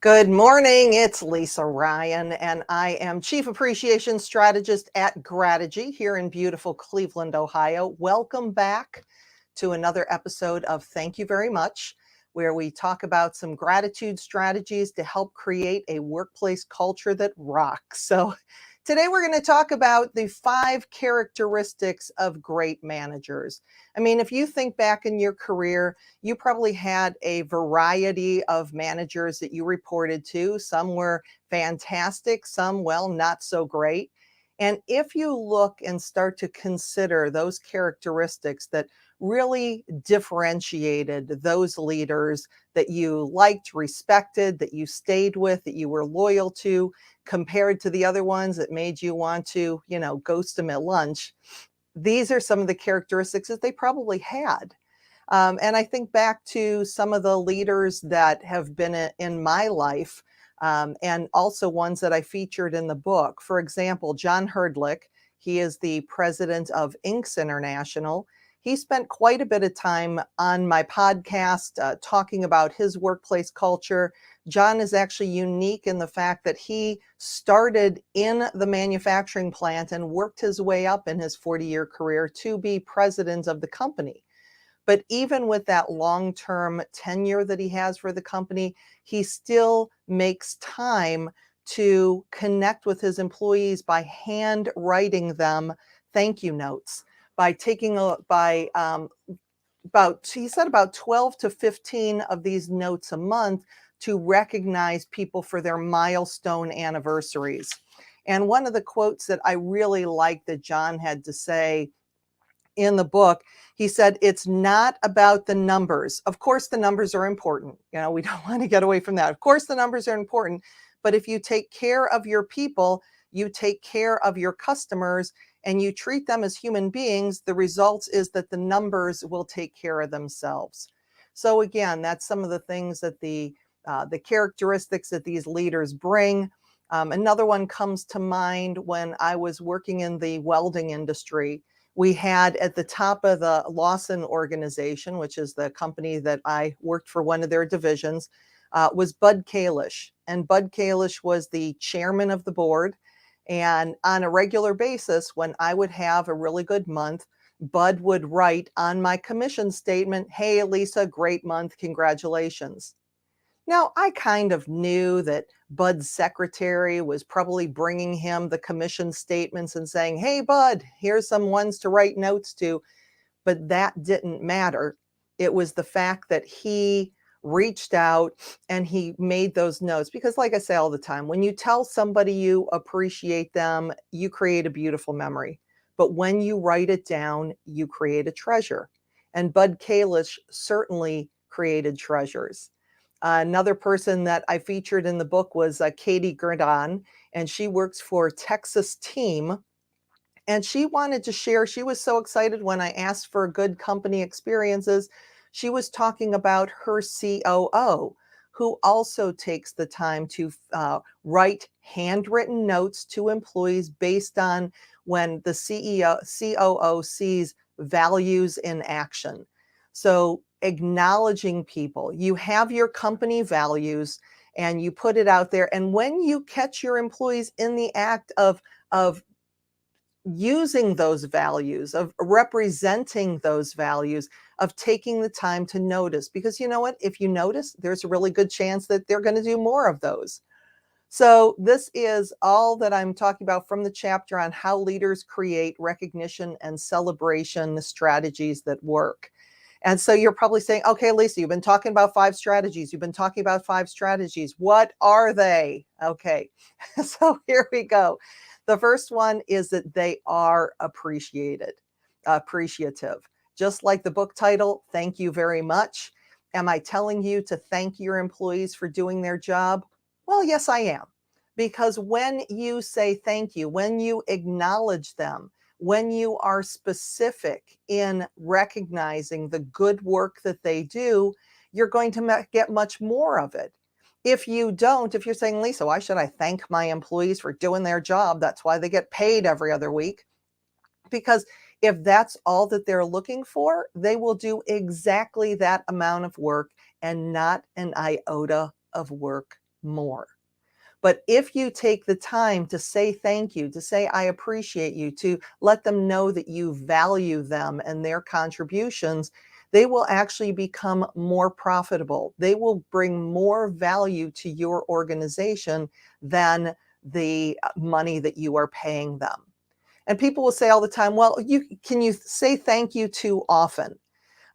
Good morning. It's Lisa Ryan, and I am Chief Appreciation Strategist at Grategy here in beautiful Cleveland, Ohio. Welcome back to another episode of Thank You Very Much, where we talk about some gratitude strategies to help create a workplace culture that rocks. So, today we're going to talk about the 5 characteristics of great managers. I mean, if you think back in your career, you probably had a variety of managers that you reported to. Some were fantastic, some, well, not so great. And if you look and start to consider those characteristics that really differentiated those leaders that you liked, respected, that you stayed with, that you were loyal to, compared to the other ones that made you want to, ghost them at lunch, these are some of the characteristics that they probably had. And I think back to some of the leaders that have been in my life, and also ones that I featured in the book. For example, John Herdlick, he is the president of Inks International. He spent quite a bit of time on my podcast talking about his workplace culture. John is actually unique in the fact that he started in the manufacturing plant and worked his way up in his 40-year career to be president of the company. But even with that long-term tenure that he has for the company, he still makes time to connect with his employees by hand writing them thank you notes, by taking he said about 12 to 15 of these notes a month to recognize people for their milestone anniversaries. And one of the quotes that I really liked that John had to say in the book, he said, it's not about the numbers. Of course, the numbers are important. We don't want to get away from that. Of course, the numbers are important. But if you take care of your people, you take care of your customers, and you treat them as human beings, the results is that the numbers will take care of themselves. So again, that's some of the things that the characteristics that these leaders bring. Another one comes to mind when I was working in the welding industry. We had at the top of the Lawson organization, which is the company that I worked for, one of their divisions, was Bud Kalish. And Bud Kalish was the chairman of the board. And on a regular basis, when I would have a really good month, Bud would write on my commission statement, "Hey, Lisa, great month, congratulations." Now, I kind of knew that Bud's secretary was probably bringing him the commission statements and saying, "Hey, Bud, here's some ones to write notes to." But that didn't matter. It was the fact that he reached out and he made those notes. Because, like I say all the time, when you tell somebody you appreciate them, you create a beautiful memory. But when you write it down, you create a treasure. And Bud Kalish certainly created treasures. Another person that I featured in the book was Katie Gerdon, and she works for Texas Team. And she wanted to share, she was so excited when I asked for good company experiences. She was talking about her COO, who also takes the time to write handwritten notes to employees based on when the COO sees values in action. So acknowledging people, you have your company values and you put it out there. And when you catch your employees in the act of using those values, of representing those values, of taking the time to notice, because you know what, if you notice, there's a really good chance that they're going to do more of those. So this is all that I'm talking about from the chapter on how leaders create recognition and celebration strategies that work. And so you're probably saying, okay, Lisa, you've been talking about 5 strategies. You've been talking about 5 strategies. What are they? Okay, so here we go. The first one is that they are appreciative. Just like the book title, Thank You Very Much. Am I telling you to thank your employees for doing their job? Well, yes, I am. Because when you say thank you, when you acknowledge them, when you are specific in recognizing the good work that they do, you're going to get much more of it. If you don't, if you're saying, Lisa, why should I thank my employees for doing their job? That's why they get paid every other week. Because if that's all that they're looking for, they will do exactly that amount of work and not an iota of work more. But if you take the time to say thank you, to say I appreciate you, to let them know that you value them and their contributions, they will actually become more profitable. They will bring more value to your organization than the money that you are paying them. And people will say all the time, well, can you say thank you too often?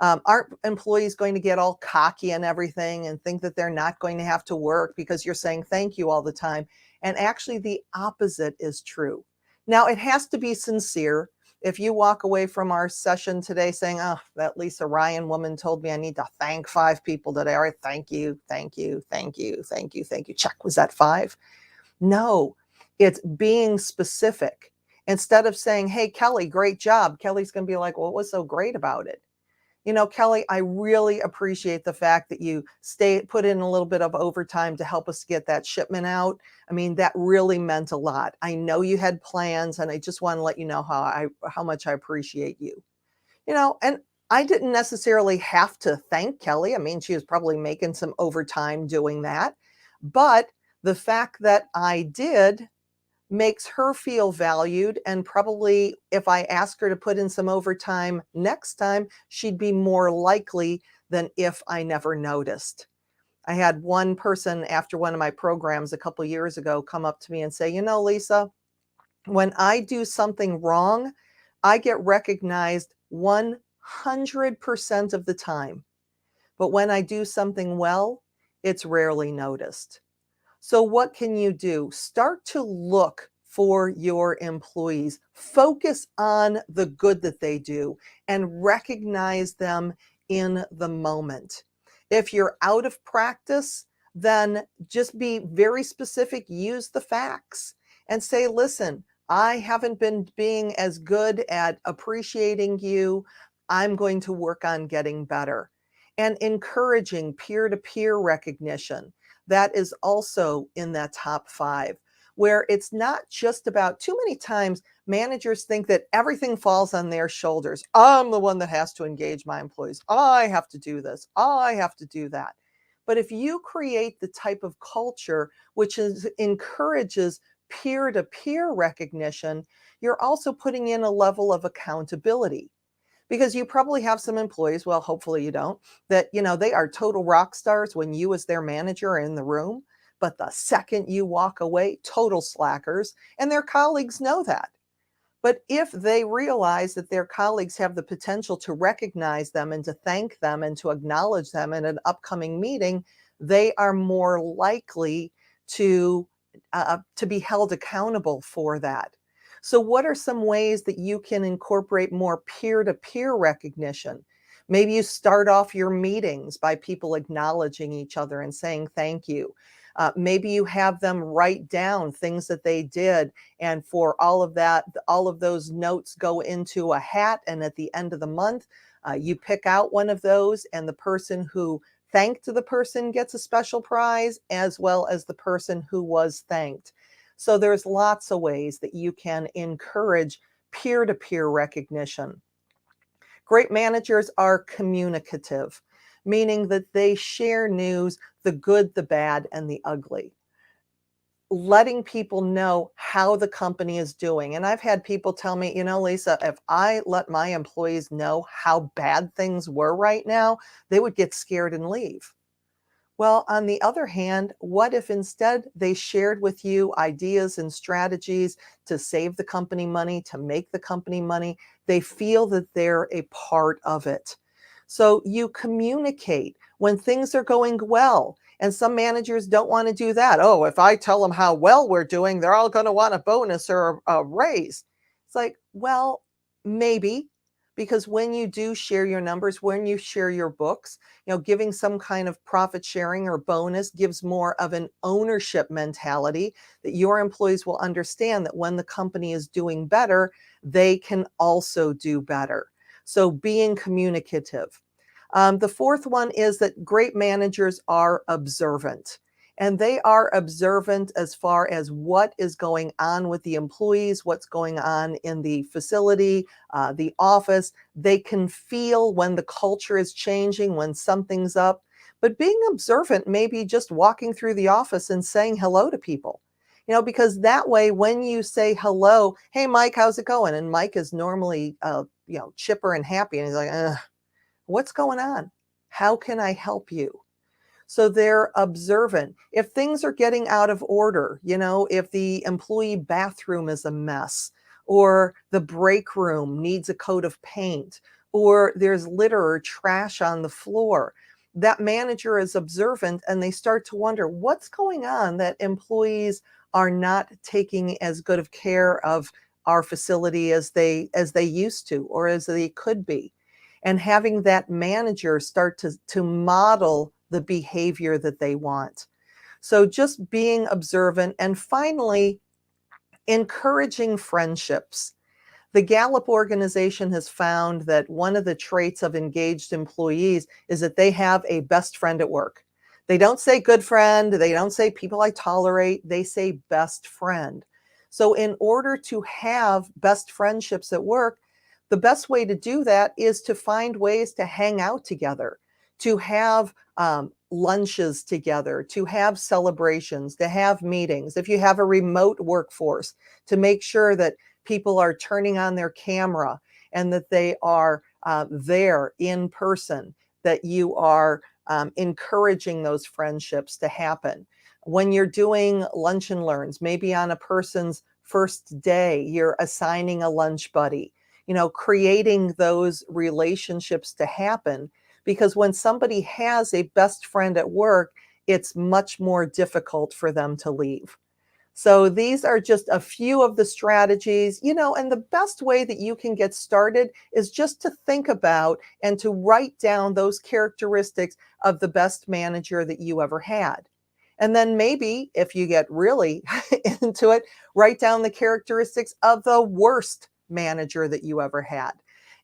Aren't employees going to get all cocky and everything and think that they're not going to have to work because you're saying thank you all the time? And actually, the opposite is true. Now, it has to be sincere. If you walk away from our session today saying, oh, that Lisa Ryan woman told me I need to thank 5 people today. All right, thank you, thank you, thank you, thank you, thank you. Check, was that 5? No, it's being specific. Instead of saying, hey, Kelly, great job, Kelly's going to be like, well, what was so great about it? Kelly, I really appreciate the fact that you put in a little bit of overtime to help us get that shipment out. I mean, that really meant a lot. I know you had plans, and I just want to let you know how much I appreciate you. And I didn't necessarily have to thank Kelly. I mean, she was probably making some overtime doing that. But the fact that I did makes her feel valued, and probably if I ask her to put in some overtime next time, she'd be more likely than if I never noticed. I had one person after one of my programs a couple years ago come up to me and say, Lisa, when I do something wrong, I get recognized 100% of the time. But when I do something well, it's rarely noticed. So what can you do? Start to look for your employees. Focus on the good that they do and recognize them in the moment. If you're out of practice, then just be very specific. Use the facts and say, listen, I haven't been being as good at appreciating you. I'm going to work on getting better. And encouraging peer-to-peer recognition. That is also in that top 5, where it's not just about, too many times managers think that everything falls on their shoulders. I'm the one that has to engage my employees. I have to do this. I have to do that. But if you create the type of culture which encourages peer-to-peer recognition, you're also putting in a level of accountability. Because you probably have some employees, well, hopefully you don't, that, they are total rock stars when you as their manager are in the room. But the second you walk away, total slackers, and their colleagues know that. But if they realize that their colleagues have the potential to recognize them and to thank them and to acknowledge them in an upcoming meeting, they are more likely to be held accountable for that. So what are some ways that you can incorporate more peer-to-peer recognition? Maybe you start off your meetings by people acknowledging each other and saying thank you. Maybe you have them write down things that they did, and for all of those notes go into a hat, and at the end of the month, you pick out one of those, and the person who thanked the person gets a special prize, as well as the person who was thanked. So there's lots of ways that you can encourage peer-to-peer recognition. Great managers are communicative, meaning that they share news, the good, the bad, and the ugly. Letting people know how the company is doing. And I've had people tell me, Lisa, if I let my employees know how bad things were right now, they would get scared and leave. Well, on the other hand, what if instead they shared with you ideas and strategies to save the company money, to make the company money? They feel that they're a part of it. So you communicate when things are going well. And some managers don't want to do that. Oh, if I tell them how well we're doing, they're all going to want a bonus or a raise. It's like, well, maybe, because when you do share your numbers, when you share your books, giving some kind of profit sharing or bonus gives more of an ownership mentality that your employees will understand that when the company is doing better, they can also do better. So being communicative. The fourth one is that great managers are observant. And they are observant as far as what is going on with the employees, what's going on in the facility, the office. They can feel when the culture is changing, when something's up. But being observant may be just walking through the office and saying hello to people. Because that way, when you say hello, hey, Mike, how's it going? And Mike is normally, chipper and happy. And he's like, what's going on? How can I help you? So they're observant. If things are getting out of order, if the employee bathroom is a mess, or the break room needs a coat of paint, or there's litter or trash on the floor, that manager is observant and they start to wonder what's going on that employees are not taking as good of care of our facility as they used to or as they could be, and having that manager start to model the behavior that they want. So just being observant, and finally, encouraging friendships. The Gallup organization has found that one of the traits of engaged employees is that they have a best friend at work. They don't say good friend, they don't say people I tolerate, they say best friend. So in order to have best friendships at work, the best way to do that is to find ways to hang out together, to have lunches together, to have celebrations, to have meetings. If you have a remote workforce, to make sure that people are turning on their camera and that they are there in person, that you are encouraging those friendships to happen. When you're doing lunch and learns, maybe on a person's first day, you're assigning a lunch buddy, creating those relationships to happen. Because when somebody has a best friend at work, it's much more difficult for them to leave. So these are just a few of the strategies, and the best way that you can get started is just to think about and to write down those characteristics of the best manager that you ever had. And then maybe if you get really into it, write down the characteristics of the worst manager that you ever had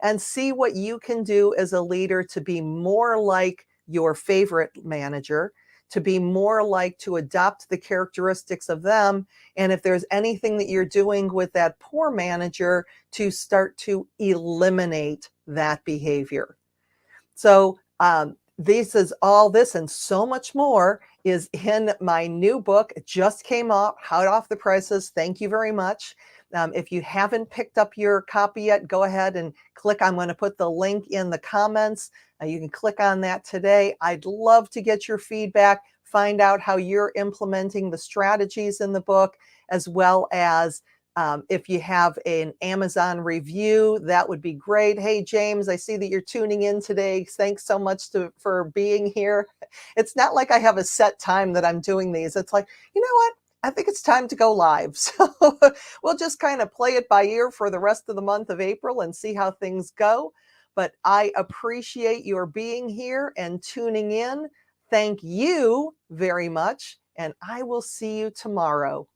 and see what you can do as a leader to be more like your favorite manager, to be more like, to adopt the characteristics of them. And if there's anything that you're doing with that poor manager, to start to eliminate that behavior. So this and so much more is in my new book. It just came out, hot off the presses. Thank you very much. If you haven't picked up your copy yet, go ahead and click. I'm going to put the link in the comments. You can click on that today. I'd love to get your feedback, find out how you're implementing the strategies in the book, as well as if you have an Amazon review, that would be great. Hey, James, I see that you're tuning in today. Thanks so much for being here. It's not like I have a set time that I'm doing these. It's like, you know what? I think it's time to go live. So we'll just kind of play it by ear for the rest of the month of April and see how things go. But I appreciate your being here and tuning in. Thank you very much. And I will see you tomorrow.